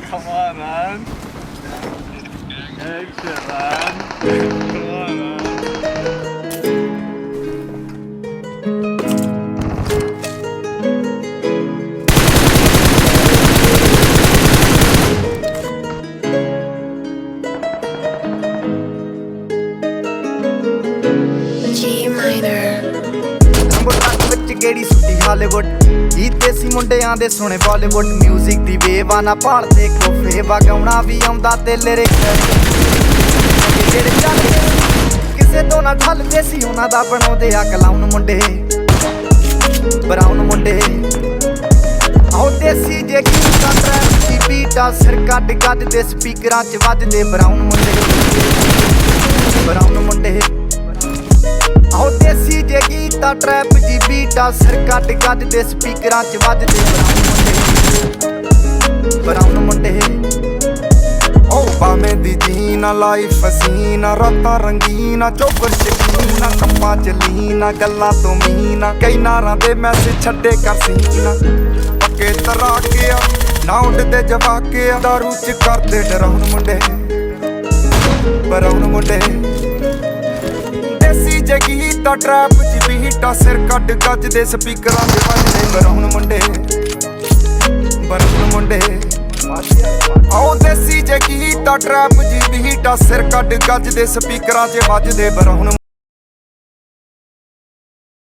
Come on, man. Gang shit, man. Come on, man. G minor. Number ਤੱਕ ਵਿੱਚ ਗੇੜੀ ਸੁੱਟੀ Hollywood ਗੀਤ ਦੇਸੀ ਮੁੰਡਿਆਂ ਦੇ ਸੁਣੇ ਬਾਲੀਵੁੱਡ ਮਿਊਜ਼ਿਕ ਦੀ ਵੇਵਾ ਨਾ ਭਾਲਦੇ ਕੋਫੇ ਵਗਾਉਣਾ ਵੀ ਆਉਂਦਾ ਤੇ ਲਿਰਿਕ ਜਿਹੜੇ ਚੱਲਦੇ ਕਿਸੇ ਤੋਂ ਨਾ ਠੱਲਦੇ ਸੀ ਉਹਨਾਂ ਦਾ ਬਣਾਉਂਦੇ ਆ ਕਲਾਉਨ ਮੁੰਡੇ ਬਰਾਊਨ ਮੁੰਡੇ ਆਉ ਦੇਸੀ ਜੇ ਗੀਤ ਦਾ ਟਰੈਪ ਦੀ ਬੀਟਾ ਸਿਰ ਕੱਢ ਗੱਜ ਦੇ ਸਪੀਕਰਾਂ 'ਚ ਵੱਜਦੇ ਬਰਾਊਨ ਮੁੰਡੇ ਆਉ ਦੇਸੀ ਜੇ ਗੀਤਾ ਟਰੈਪ ਦੀ ਬੀਟਾ ਸਿਰ ਕੱਟ ਗੱਜ ਦੇ ਸਪੀਕਰਾਂ 'ਚ ਵੱਜਦੇ ਬਰਾਊਨ ਮੁੰਡੇ ਓ ਬਾਵੇਂ ਦੀ ਜੀਨਾ ਲਾਈਫ ਹਸੀਨਾ ਰਾਤਾਂ ਰੰਗੀਨਾ ਚੋਬਰ ਸ਼ਕੀਨਾ ਕੰਮਾਂ ਚ ਲੀਨਾ ਗੱਲਾਂ ਤੋਂ ਮੀਨਾ ਕਈ ਨਾਰਾਂ ਦੇ ਮੈਸੇਜ ਛੱਡੇ ਕਰ ਸੀਨਾ ਪੱਕੇ ਤਰਾਕੇ ਆ ਨਾ ਉੱਡਦੇ ਜਵਾਕੇ ਆ ਦਾਰੂ ਚ ਕਰਦੇ ਡਰਾਉਣ ਮੁੰਡੇ ਬਰਾਉਨ ਮੁੰਡੇ ਦੇਸੀ ਜੇ ਗੀਤਾ ਟਰੈਪ ਚ ਬੀਟਾ ਸਿਰ ਕੱਟ ਗੱਜ ਦੇ ਸਪੀਕਰਾਂ 'ਚ ਵੱਜਦੇ ਬਰਾਉਨ ਮੁੰਡੇ ਆਉ ਦੇਸੀ ਜੇ ਗੀਤਾ ਟਰੈਪ ਜੀ ਬੀਟਾ ਸਿਰ ਕੱਢ ਗੱਜ ਦੇ ਸਪੀਕਰਾਂ 'ਚ ਵੱਜਦੇ ਬਰਾਉਨ